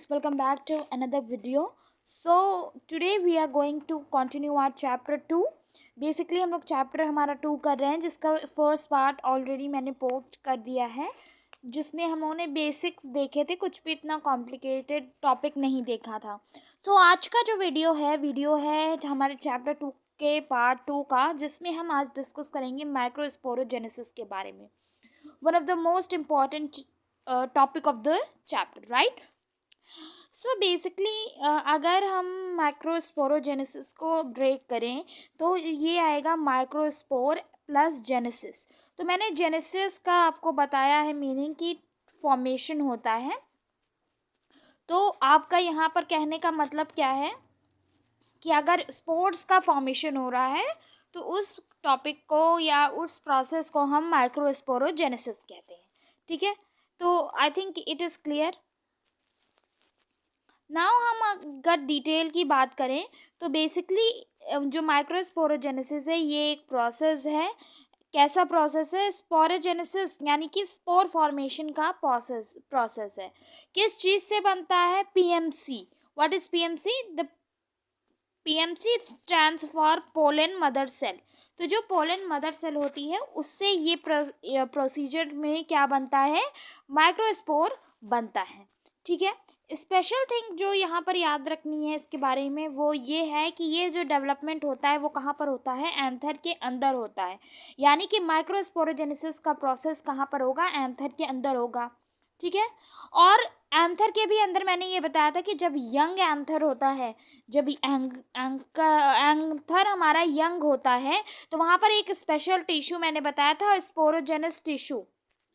friends, welcome back to another video. So today we are going to continue our chapter 2. Basically हम लोग chapter हमारा 2 कर रहे हैं, जिसका फर्स्ट पार्ट ऑलरेडी मैंने पोस्ट कर दिया है, जिसमें हम लोगों ने बेसिक्स देखे थे, कुछ भी इतना कॉम्प्लिकेटेड टॉपिक नहीं देखा था. सो आज का जो वीडियो है हमारे चैप्टर 2 के पार्ट 2 का, जिसमें हम आज डिस्कस करेंगे माइक्रोस्पोरोजेनेसिस के बारे में. One of the most important topic of the chapter, right. So basically अगर हम माइक्रोस्पोरोजेनेसिस को ब्रेक करें तो ये आएगा माइक्रोस्पोर प्लस जेनेसिस. तो मैंने जेनेसिस का आपको बताया है मीनिंग की फॉर्मेशन होता है. तो आपका यहाँ पर कहने का मतलब क्या है कि अगर स्पोर्स का फॉर्मेशन हो रहा है तो उस टॉपिक को या उस प्रोसेस को हम माइक्रोस्पोरोजेनेसिस कहते हैं. ठीक है, तो I think it is clear. Now हम अगर डिटेल की बात करें तो बेसिकली जो माइक्रोस्पोरोजेनेसिस है ये एक प्रोसेस है. कैसा प्रोसेस है? स्पोरोजेनेसिस यानी कि स्पोर फॉर्मेशन का प्रोसेस है. किस चीज़ से बनता है? PMC. What is PMC? The PMC stands for pollen mother cell. तो जो पोलन मदर सेल होती है उससे ये प्रोसीजर में क्या बनता है? माइक्रोस्पोर बनता है. ठीक है, स्पेशल थिंग जो यहाँ पर याद रखनी है इसके बारे में वो ये है कि ये जो डेवलपमेंट होता है वो कहाँ पर होता है? एंथर के अंदर होता है. यानी कि माइक्रोस्पोरोजेनेसिस का प्रोसेस कहाँ पर होगा? एंथर के अंदर होगा. ठीक है, और एंथर के भी अंदर मैंने ये बताया था कि जब यंग एंथर होता है, जब एंथर हमारा यंग होता है तो वहाँ पर एक स्पेशल टिश्यू मैंने बताया था, स्पोरोजेनस टिश्यू.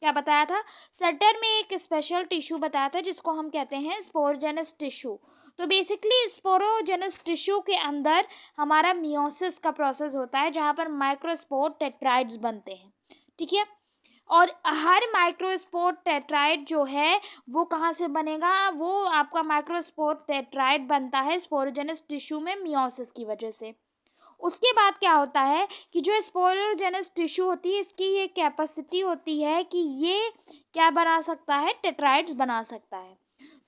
क्या बताया था? सेंटर में एक स्पेशल टिश्यू बताया था जिसको हम कहते हैं स्पोरोजेनस टिश्यू. तो बेसिकली स्पोरोजेनस टिश्यू के अंदर हमारा मियोसिस का प्रोसेस होता है जहाँ पर माइक्रोस्पोर टेट्राइड्स बनते हैं. ठीक है, और हर माइक्रोस्पोर टेट्राइड जो है वो कहाँ से बनेगा? वो आपका माइक्रोस्पोर टेट्राइड बनता है स्पोरोजेनस टिश्यू में मियोसिस की वजह से. उसके बाद क्या होता है कि जो स्पोरोजेनस टिश्यू होती है इसकी ये कैपेसिटी होती है कि ये क्या बना सकता है? टेट्राइड्स बना सकता है.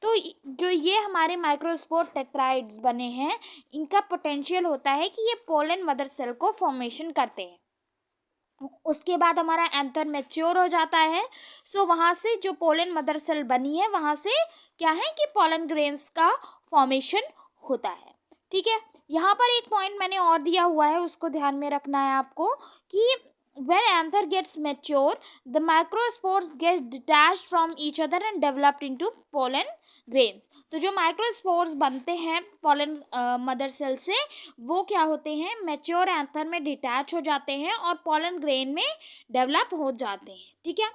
तो जो ये हमारे माइक्रोस्पोर टेट्राइड्स बने हैं इनका पोटेंशियल होता है कि ये पोलन मदर सेल को फॉर्मेशन करते हैं. उसके बाद हमारा एंथर मैच्योर हो जाता है. सो वहाँ से जो पोलन मदर सेल बनी है वहाँ से क्या है कि पोलन ग्रेन्स का फॉर्मेशन होता है. ठीक है, यहाँ पर एक पॉइंट मैंने और दिया हुआ है, उसको ध्यान में रखना है आपको कि when anther gets mature the microspores get detached from each other and developed into pollen grains. तो जो माइक्रोस्पोर्स बनते हैं पोलन मदर सेल से वो क्या होते हैं? मैच्योर एंथर में डिटैच हो जाते हैं और पोलन ग्रेन में डेवलप हो जाते हैं. ठीक है,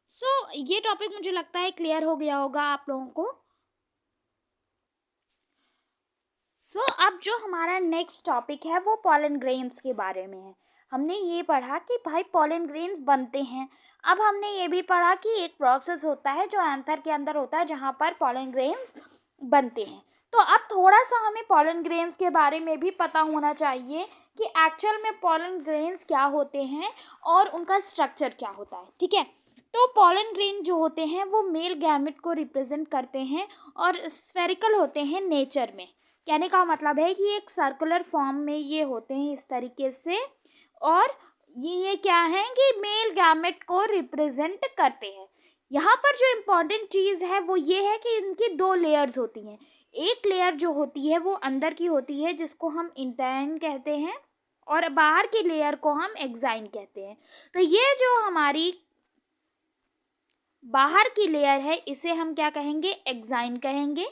सो ये टॉपिक मुझे लगता है क्लियर हो गया होगा आप लोगों को. सो अब जो हमारा नेक्स्ट टॉपिक है वो पोलन ग्रेन्स के बारे में है. हमने ये पढ़ा कि भाई पोलन ग्रेन्स बनते हैं. अब हमने ये भी पढ़ा कि एक प्रोसेस होता है जो एंथर के अंदर होता है जहाँ पर पोलन ग्रेन्स बनते हैं. तो अब थोड़ा सा हमें पोलन ग्रेन्स के बारे में भी पता होना चाहिए कि एक्चुअल में पोलन ग्रेन्स क्या होते हैं और उनका स्ट्रक्चर क्या होता है. ठीक है, तो पोलन ग्रेन जो होते हैं वो मेल गैमेट को रिप्रेजेंट करते हैं और स्फेरिकल होते हैं नेचर में. कहने का मतलब है कि एक सर्कुलर फॉर्म में ये होते हैं इस तरीके से, और ये क्या है कि मेल गैमेट को रिप्रेजेंट करते हैं. यहाँ पर जो इम्पोर्टेंट चीज़ है वो ये है कि इनकी 2 लेयर्स होती हैं. एक लेयर जो होती है वो अंदर की होती है जिसको हम इंटाइन कहते हैं और बाहर की लेयर को हम एक्साइन कहते हैं. तो ये जो हमारी बाहर की लेयर है इसे हम क्या कहेंगे? एक्साइन कहेंगे.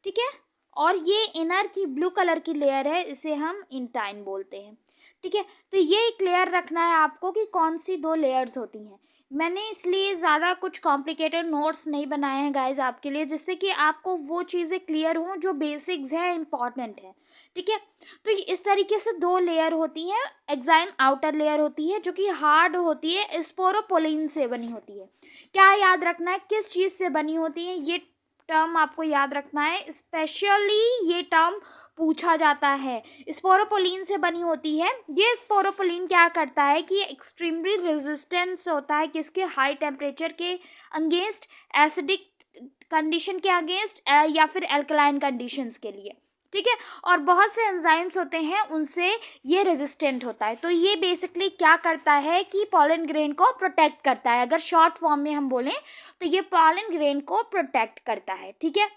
ठीक है, और ये इनर की ब्लू कलर की लेयर है इसे हम इंटाइन बोलते हैं. ठीक है, तो ये क्लियर रखना है आपको कि कौन सी 2 लेयर्स होती हैं. मैंने इसलिए ज़्यादा कुछ कॉम्प्लिकेटेड नोट्स नहीं बनाए हैं गाइज आपके लिए, जिससे कि आपको वो चीज़ें क्लियर हों जो बेसिक्स है, इम्पॉर्टेंट है. ठीक है, तो इस तरीके से 2 लेयर होती हैं. एक्साइन आउटर लेयर होती है जो कि हार्ड होती है, स्पोरोपोलिन से बनी होती है. क्या याद रखना है? किस चीज़ से बनी होती है? ये टर्म आपको याद रखना है, स्पेशली ये टर्म पूछा जाता है। स्पोरोपोलिन से बनी होती है। ये स्पोरोपोलिन क्या करता है कि एक्सट्रीमली रेजिस्टेंस होता है किसके, हाई टेम्परेचर के अगेंस्ट, एसिडिक कंडीशन के अगेंस्ट या फिर एल्कलाइन कंडीशंस के लिए, ठीक है। और बहुत से एंजाइम्स होते हैं उनसे ये रेजिस्टेंट होता है। तो ये बेसिकली क्या करता है कि पॉलन ग्रेन को प्रोटेक्ट करता है। अगर शॉर्ट फॉर्म में हम बोलें तो ये पॉलन ग्रेन को प्रोटेक्ट करता है, ठीक है।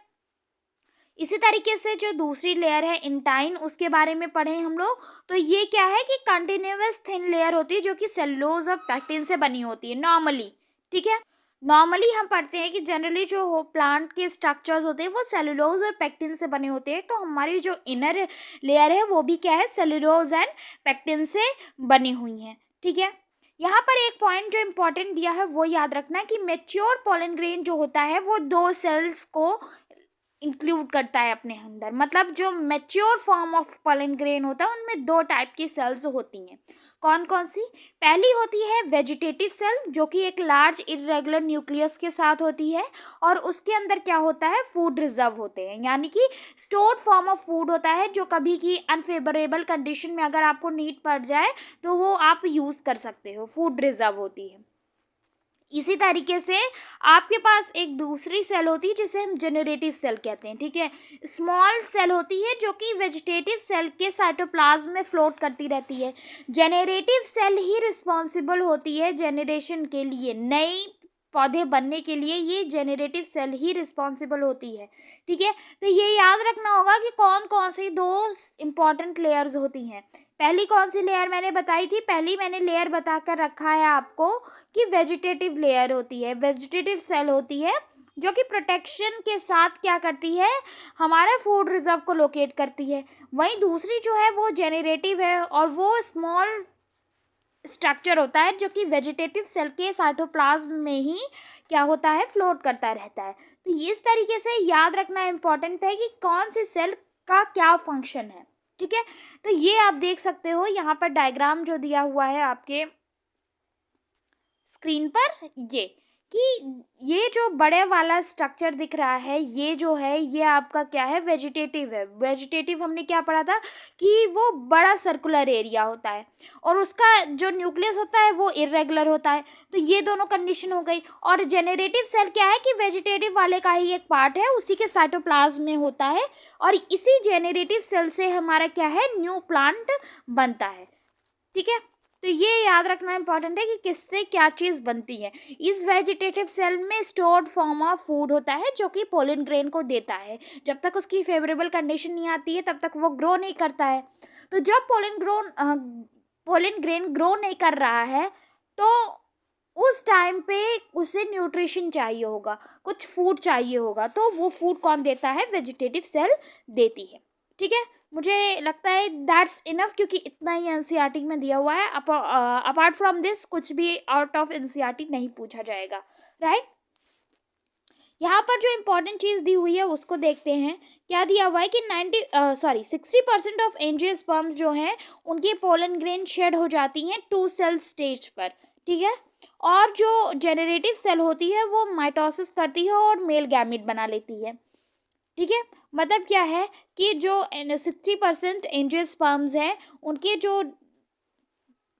इसी तरीके से जो दूसरी लेयर है इंटाइन, उसके बारे में पढ़े हम लोग। तो ये क्या है कि कंटिन्यूअस थिन लेयर होती है जो कि सेलुलोज और पैक्टिन से बनी होती है नॉर्मली, ठीक है। नॉर्मली हम पढ़ते हैं कि जनरली जो प्लांट के स्ट्रक्चर्स होते हैं वो सेलुलोज और पैक्टिन से बने होते हैं। तो हमारी जो इनर लेयर है वो भी क्या है, सेलुलोज एंड पैक्टिन से बनी हुई है, ठीक है। यहाँ पर एक पॉइंट जो इम्पोर्टेंट दिया है वो याद रखना है कि मैच्योर पॉलन ग्रेन जो होता है वो 2 सेल्स को इंक्लूड करता है अपने अंदर। मतलब जो mature form of pollen grain होता है उनमें 2 टाइप की सेल्स होती हैं। कौन कौन सी? पहली होती है वेजिटेटिव सेल, जो कि एक लार्ज इरेगुलर न्यूक्लियस के साथ होती है, और उसके अंदर क्या होता है, फूड रिजर्व होते हैं, यानी कि स्टोर्ड फॉर्म ऑफ फूड होता है जो कभी की अनफेवरेबल कंडीशन में अगर आपको नीड पड़ जाए तो वो आप यूज़ कर सकते हो, फूड रिजर्व होती है। इसी तरीके से आपके पास एक दूसरी सेल होती है जिसे हम जेनरेटिव सेल कहते हैं, ठीक है। स्मॉल सेल होती है जो कि वेजिटेटिव सेल के साइटोप्लाज्म में फ्लोट करती रहती है। जेनरेटिव सेल ही रिस्पॉन्सिबल होती है जेनरेशन के लिए, नई पौधे बनने के लिए ये जेनरेटिव सेल ही रिस्पॉन्सिबल होती है, ठीक है। तो ये याद रखना होगा कि कौन कौन सी 2 इम्पॉर्टेंट लेयर्स होती हैं। पहली कौन सी लेयर मैंने बताई थी, पहली मैंने लेयर बता कर रखा है आपको कि वेजिटेटिव लेयर होती है, वेजिटेटिव सेल होती है जो कि प्रोटेक्शन के साथ क्या करती है, हमारा फूड रिजर्व को लोकेट करती है। वहीं दूसरी जो है वो जेनरेटिव है और वो स्मॉल स्ट्रक्चर होता है जो कि वेजिटेटिव सेल के साइटोप्लाज्म में ही क्या होता है, फ्लोट करता रहता है। तो इस तरीके से याद रखना इम्पॉर्टेंट है कि कौन सी सेल का क्या फंक्शन है, ठीक है। तो ये आप देख सकते हो यहाँ पर डायग्राम जो दिया हुआ है आपके स्क्रीन पर, ये जो बड़े वाला स्ट्रक्चर दिख रहा है ये जो है ये आपका क्या है, वेजिटेटिव है। वेजिटेटिव हमने क्या पढ़ा था कि वो बड़ा सर्कुलर एरिया होता है और उसका जो न्यूक्लियस होता है वो इरेगुलर होता है। तो ये दोनों कंडीशन हो गई। और जेनरेटिव सेल क्या है कि वेजिटेटिव वाले का ही एक पार्ट है, उसी के साइटोप्लाज्म में होता है और इसी जेनरेटिव सेल से हमारा क्या है, न्यू प्लांट बनता है, ठीक है। तो ये याद रखना इंपॉर्टेंट है कि किससे क्या चीज़ बनती है। इस वेजिटेटिव सेल में स्टोर्ड फॉर्म ऑफ फूड होता है जो कि पोलन ग्रेन को देता है। जब तक उसकी फेवरेबल कंडीशन नहीं आती है तब तक वो ग्रो नहीं करता है। तो जब पोलन ग्रेन ग्रो नहीं कर रहा है तो उस टाइम पे उसे न्यूट्रिशन चाहिए होगा, कुछ फूड चाहिए होगा, तो वो फूड कौन देता है, वेजिटेटिव सेल देती है, ठीक है। मुझे लगता है दैट्स इनफ, क्योंकि इतना ही एनसीईआरटी में दिया हुआ है। अपार्ट फ्रॉम दिस कुछ भी आउट ऑफ एनसीईआरटी नहीं पूछा जाएगा, राइट। यहाँ पर जो इम्पोर्टेंट चीज़ दी हुई है उसको देखते हैं। क्या दिया हुआ है कि 60% ऑफ एंजियोस्पर्म्स जो हैं उनकी पोलन ग्रेन शेड हो जाती हैं 2 सेल स्टेज पर, ठीक है। और जो जेनरेटिव सेल होती है वो माइटोसिस करती है और मेल गैमीट बना लेती है, ठीक है। मतलब क्या है कि जो 60% एंजियोस्पर्म्स हैं उनके जो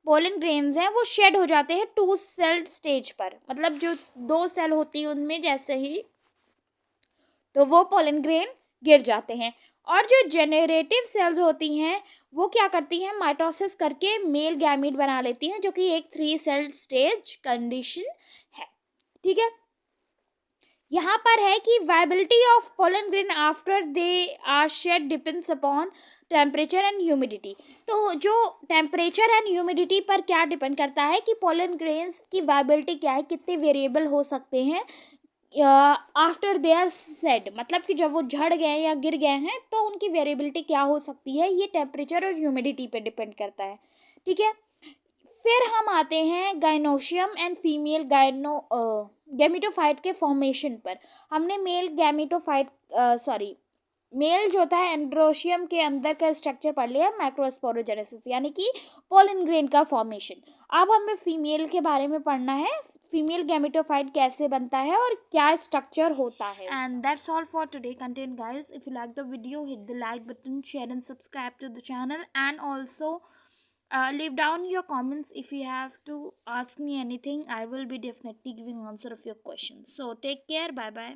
पोलन ग्रेन्स हैं वो शेड हो जाते हैं 2 सेल स्टेज पर। मतलब जो 2 सेल होती है उनमें जैसे ही तो वो पोलन ग्रेन गिर जाते हैं। और जो जेनरेटिव सेल्स होती हैं वो क्या करती हैं, माइटोसिस करके मेल गैमीट बना लेती हैं जो कि एक 3 सेल स्टेज कंडीशन है, ठीक है। यहाँ पर है कि viability of pollen grain after they are shed depends upon temperature and humidity. तो जो टेम्परेचर एंड ह्यूमिडिटी पर क्या डिपेंड करता है कि पोलन ग्रेन्स की वायबिलिटी क्या है, कितने वेरिएबल हो सकते हैं आफ्टर दे आर सेड, मतलब कि जब वो झड़ गए या गिर गए हैं तो उनकी वेरिएबिलिटी क्या हो सकती है, ये टेम्परेचर और ह्यूमिडिटी पे डिपेंड करता है, ठीक है। फिर हम आते हैं गाइनोशियम एंड फीमेल गैमेटोफाइट के फॉर्मेशन पर। हमने मेल गैमेटोफाइट मेल जो था एंड्रोशियम के अंदर का स्ट्रक्चर पढ़ लिया, माइक्रोस्पोरोजेनेसिस यानी कि पोलन ग्रेन का फॉर्मेशन। अब हमें फीमेल के बारे में पढ़ना है, फीमेल गैमेटोफाइट कैसे बनता है और क्या स्ट्रक्चर होता है। And that's all for today content guys. If you like the video, hit the like button, share and subscribe to the channel, and also leave down your comments. If you have to ask me anything, I will be definitely giving answer of your questions. So take care, bye bye.